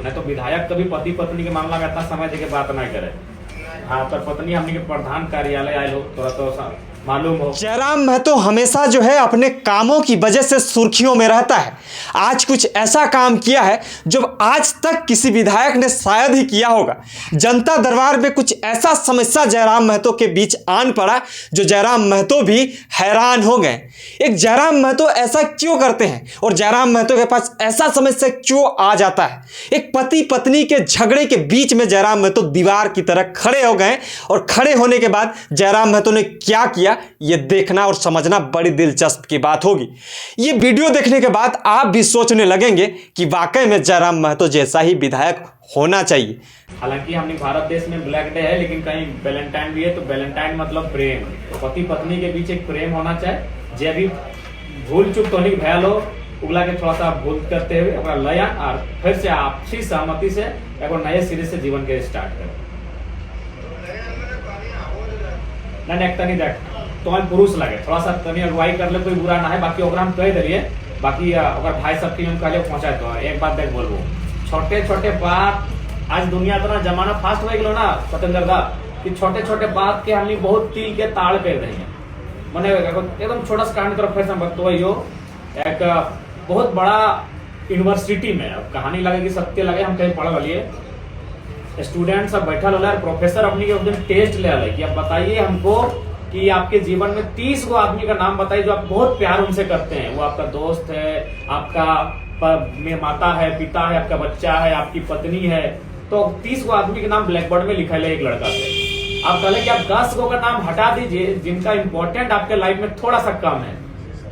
नहीं तो विधायक कभी पति पत्नी के मामला में इतना समझ के बात नहीं करे। हाँ, पर पत्नी हमने के प्रधान कार्यालय आए लोग थोड़ा तो मालूम हो। जयराम महतो हमेशा जो है अपने कामों की वजह से सुर्खियों में रहता है। आज कुछ ऐसा काम किया है जो आज तक किसी विधायक ने शायद ही किया होगा। जनता दरबार में कुछ ऐसा समस्या जयराम महतो के बीच आन पड़ा जो जयराम महतो भी हैरान हो गए। एक जयराम महतो ऐसा क्यों करते हैं और जयराम महतो के पास ऐसा समस्या क्यों आ जाता है। एक पति पत्नी के झगड़े के बीच में जयराम महतो दीवार की तरह खड़े हो गए और खड़े होने के बाद जयराम महतो ने क्या किया ये देखना और समझना बड़ी दिलचस्प की बात होगी। ये वीडियो देखने के बाद आप भी सोचने लगेंगे कि वाकई में जयराम महतो जैसा ही विधायक होना चाहिए। हालांकि हमने भारत देश में ब्लैक डे है, लेकिन कहीं वैलेंटाइन भी है, तो वैलेंटाइन मतलब प्रेम। तो पति पत्नी के बीच एक प्रेम होना चाहिए। जे भी भूल चूक तो नहीं भया लो उगला के थोड़ा सा भूल करते हुए लया और फिर से आपसी सहमति से एक नए सिरे से जीवन के स्टार्ट करें। नहीं तनी देख तो पुरुष लगे थोड़ा सा तनी अगुवाई कर ले, कोई बुरा ना है। बाकी ओकरा हम कह दिलिए, बाकी अगर भाई सबके हम कहले पहुंचाए तो एक बात देख बोलबो, छोटे छोटे बात आज दुनिया इतना जमाना फास्ट हो गया ना सतेंद्र दा कि छोटे छोटे बात के हमने बहुत तिल के ताड़ कर रही है। मैंने एकदम छोटा सा कहानी तरफ फिर से तो एक बहुत बड़ा यूनिवर्सिटी में कहानी लगे कि सत्य लगे, हम कहीं पढ़ लिए स्टूडेंट सब बैठा होला, प्रोफेसर अपनी के टेस्ट ले आए कि अब बताइए हमको कि आपके जीवन में 30 गो आदमी का नाम बताइए जो आप बहुत प्यार उनसे करते हैं। वो आपका दोस्त है, आपका माता है, पिता है, आपका बच्चा है, आपकी पत्नी है। तो 30 गो आदमी के नाम ब्लैक बोर्ड में लिखा है एक लड़का से। आप कहले कि आप 10 गो का नाम हटा दीजिए जिनका इंपॉर्टेंट आपके लाइफ में थोड़ा सा कम है।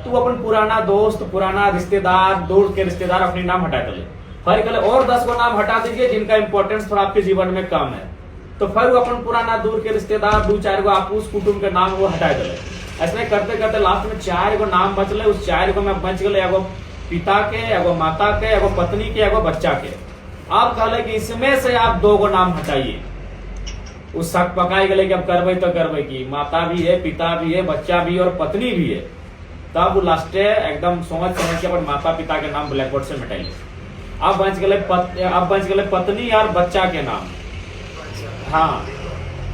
तो अपन पुराना दोस्त, पुराना रिश्तेदार, दूर के रिश्तेदार अपने नाम हटा कर ले। फिर कहले और 10 गो नाम हटा दीजिए जिनका इंपॉर्टेंस थोड़ा आपके जीवन में कम है। तो फिर वो अपन पुराना दूर के रिश्तेदार 2-4 गो आपूस कुटुंब के नाम वो हटा दिले। ऐसे करते करते लास्ट में 4 गो नाम बचले। उस 4 गो में बच गए एगो पिता के, एगो माता के, एगो पत्नी के, एगो बच्चा के। आप कहले कि इसमें से आप 2 गो नाम हटाइए। उस शक पकाई गले कि अब करबे तो करबे की माता भी है, पिता भी है, बच्चा भी और पत्नी भी है। तब लास्टे एकदम सोच समझ के अपन माता पिता के नाम ब्लैक बोर्ड से मिटाइए। अब बच गए पत्नी और बच्चा के नाम। हाँ,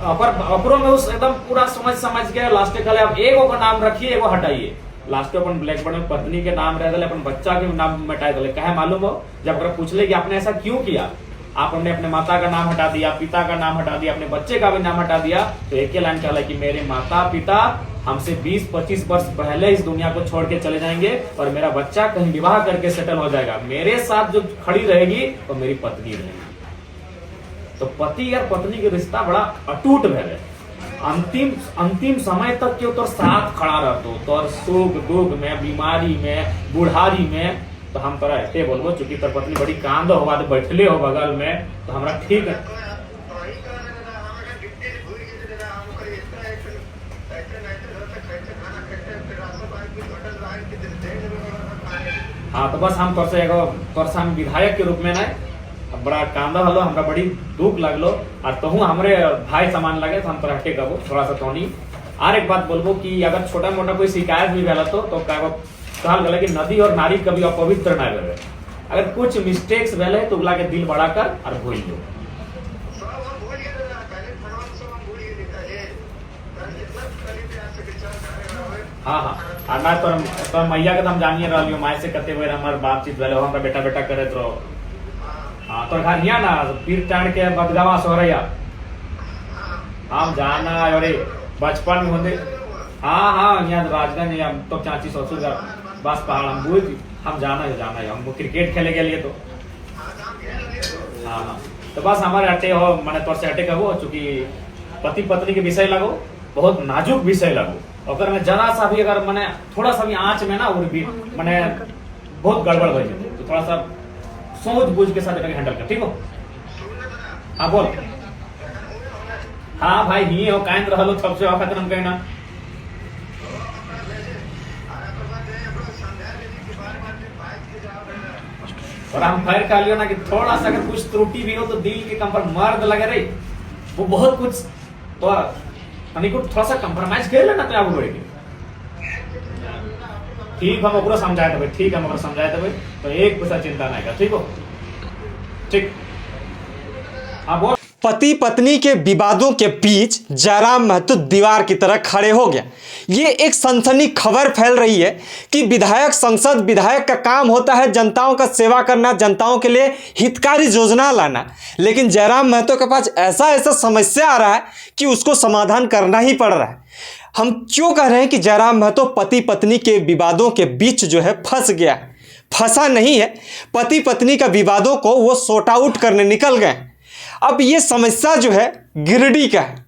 अपरों में उस एकदम पूरा समझ के लास्ट कहले अब एगो का नाम रखिए, एगो हटाइए। लास्ट में अपन ब्लैक बोर्ड में पत्नी के नाम रह गए, अपन बच्चा के नाम मिटा दिले। कहे मालूम हो, जब पूछले कि आपने ऐसा क्यों किया, आपने अपने माता का नाम हटा दिया, पिता का नाम हटा दिया, अपने बच्चे का भी नाम हटा दिया, तो एक ही लाइन कहला कि मेरे माता पिता हमसे 20-25 वर्ष पहले इस दुनिया को छोड़ के चले जाएंगे और मेरा बच्चा कहीं विवाह करके सेटल हो जाएगा। मेरे साथ जो खड़ी रहेगी वो मेरी पत्नी रहेगी। तो पति और पत्नी के रिश्ता बड़ा अटूट है। अंतिम समय तक क्यों तो साथ खड़ा रहतो, तो सुख दुख में, बीमारी में, बुढ़ारी में। तो हम तोरा ऐसे बोलबो, चूंकि तर पत्नी बड़ी कांद हो बाद बैठले हो बगल में, तो हमरा ठीक है। हाँ, तो बस हम तोर से हम विधायक के रूप में नहीं बड़ा कांदा हलो, हमरा बड़ी दुख लगलो और तहु हमरे भाई समान लगे, तो हम तोरा हटे कबो थोड़ा सा तोनी। और एक बात बोलबो कि अगर छोटा मोटा कोई शिकायत भी भेला तो कहल गले कि नदी और नारी कभी अपवित्र ना रहे। अगर कुछ मिस्टेक्स भेले तो उगला के दिल बड़ा कर और भूल लो। हाँ, और ना तो मैया के हम जानिए रही माए से कते बेर हमार बातचीत भेले, हमरा बेटा बेटा करे तो। हाँ, तो घर हिया ना पीर टाण के बदगावा सोहरैया हम जाना अरे बचपन में होते। हाँ, यहाँ राजगंज या तो चाची ससुर का बस पहाड़ हम जाना है हम क्रिकेट खेले के लिए। तो हाँ, तो बस हमारे हटे हो मैंने तौर से हटे कहो, चूंकि पति पत्नी के विषय लगो बहुत नाजुक विषय लगो, अगर मैं जरा सा भी अगर मैंने थोड़ा सा भी आंच में ना भी मैंने बहुत गड़बड़ हो जाती, तो थोड़ा सा सोच बूझ के साथ हैंडल कर, ठीक हो। हाँ बोल। हाँ भाई ही हो कायन रहो तब से वक्त हम कहना। और हम फैर कह लियो ना कि थोड़ा सा अगर कुछ त्रुटि भी हो तो दिल के कंपर मर्द लगे रही वो बहुत कुछ तो थोड़ा सा कंप्रोमाइज कर लेना तो आगे बढ़ेगी। ठीक हम ओकरो समझाए देवे, ठीक हम ओकरो समझाए देवे, तो एक पैसा चिंता नहीं कर, ठीक हो। ठीक। हाँ बोल। पति पत्नी के विवादों के बीच जयराम महतो दीवार की तरह खड़े हो गया। ये एक सनसनी खबर फैल रही है कि विधायक का काम होता है जनताओं का सेवा करना, जनताओं के लिए हितकारी योजना लाना, लेकिन जयराम महतो के पास ऐसा समस्या आ रहा है कि उसको समाधान करना ही पड़ रहा है। हम क्यों कह रहे हैं कि जयराम महतो पति पत्नी के विवादों के बीच जो है फंस गया है? फंसा नहीं है, पति पत्नी का विवादों को वो सॉर्ट आउट करने निकल गए। अब ये समस्या जो है गिरिडीह का है।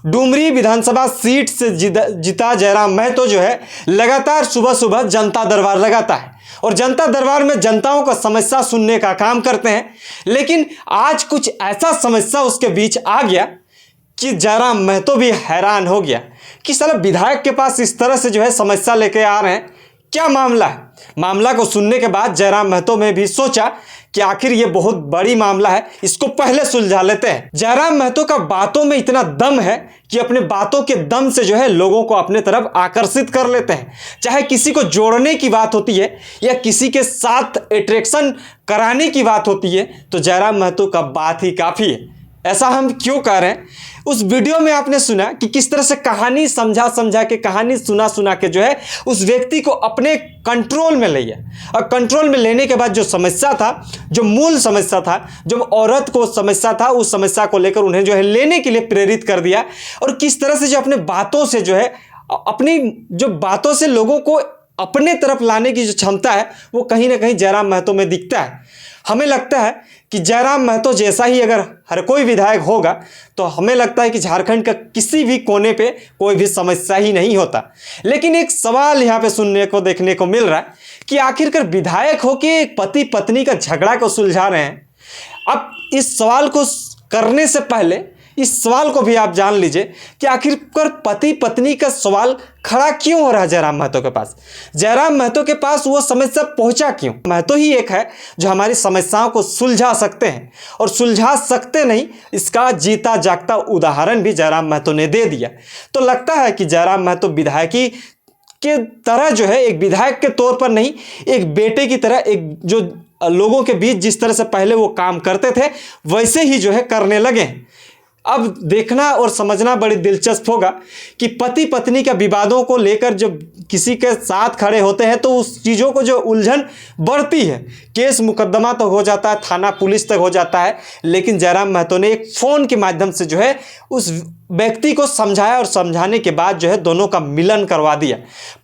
डुमरी विधानसभा सीट से जीता जयराम महतो जो है लगातार सुबह सुबह जनता दरबार लगाता है और जनता दरबार में जनताओं का समस्या सुनने का काम करते हैं। लेकिन आज कुछ ऐसा समस्या उसके बीच आ गया कि जयराम महतो भी हैरान हो गया कि साला विधायक के पास इस तरह से जो है समस्या लेके आ रहे हैं, क्या मामला है। मामला को सुनने के बाद जयराम महतो ने भी सोचा कि आखिर ये बहुत बड़ी मामला है, इसको पहले सुलझा लेते हैं। जयराम महतो का बातों में इतना दम है कि अपने बातों के दम से जो है लोगों को अपने तरफ आकर्षित कर लेते हैं। चाहे किसी को जोड़ने की बात होती है या किसी के साथ अट्रैक्शन कराने की बात होती है तो जयराम महतो का बात ही काफ़ी है। ऐसा हम क्यों कह रहे हैं? उस वीडियो में आपने सुना कि किस तरह से कहानी समझा के, कहानी सुना के जो है उस व्यक्ति को अपने कंट्रोल में लिया और कंट्रोल में लेने के बाद जो समस्या था, जो मूल समस्या था, जो औरत को समस्या था, उस समस्या को लेकर उन्हें जो है लेने के लिए प्रेरित कर दिया और किस तरह से जो अपने बातों से जो है अपनी जो बातों से लोगों को अपने तरफ लाने की जो क्षमता है वो कहीं ना कहीं जयराम महतो में दिखता है। हमें लगता है कि जयराम महतो जैसा ही अगर हर कोई विधायक होगा तो हमें लगता है कि झारखंड का किसी भी कोने पे कोई भी समस्या ही नहीं होता। लेकिन एक सवाल यहाँ पे सुनने को देखने को मिल रहा है कि आखिरकार विधायक होके एक पति पत्नी का झगड़ा को सुलझा रहे हैं। अब इस सवाल को करने से पहले इस सवाल को भी आप जान लीजिए कि आखिरकार पति पत्नी का सवाल खड़ा क्यों हो रहा है जयराम महतो के पास। जयराम महतो के पास वो समस्या पहुंचा क्यों? महतो ही एक है जो हमारी समस्याओं को सुलझा सकते हैं और सुलझा सकते नहीं, इसका जीता जागता उदाहरण भी जयराम महतो ने दे दिया। तो लगता है कि जयराम महतो विधायकी के तरह जो है एक विधायक के तौर पर नहीं, एक बेटे की तरह, एक जो लोगों के बीच जिस तरह से पहले वो काम करते थे वैसे ही जो है करने लगे। अब देखना और समझना बड़ी दिलचस्प होगा कि पति पत्नी के विवादों को लेकर जब किसी के साथ खड़े होते हैं तो उस चीज़ों को जो उलझन बढ़ती है, केस मुकदमा तो हो जाता है, थाना पुलिस तक हो जाता है, लेकिन जयराम महतो ने एक फ़ोन के माध्यम से जो है उस व्यक्ति को समझाया और समझाने के बाद जो है दोनों का मिलन करवा दिया।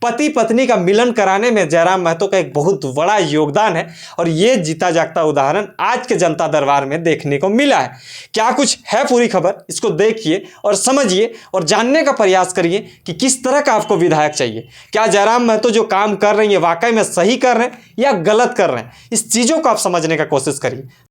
पति पत्नी का मिलन कराने में जयराम महतो का एक बहुत बड़ा योगदान है और ये जीता जागता उदाहरण आज के जनता दरबार में देखने को मिला है। क्या कुछ है पूरी खबर, इसको देखिए और समझिए और जानने का प्रयास करिए कि किस तरह का आपको विधायक चाहिए। क्या जयराम महतो जो काम कर रही है वाकई में सही कर रहे हैं या गलत कर रहे हैं, इस चीज़ों को आप समझने का कोशिश करिए।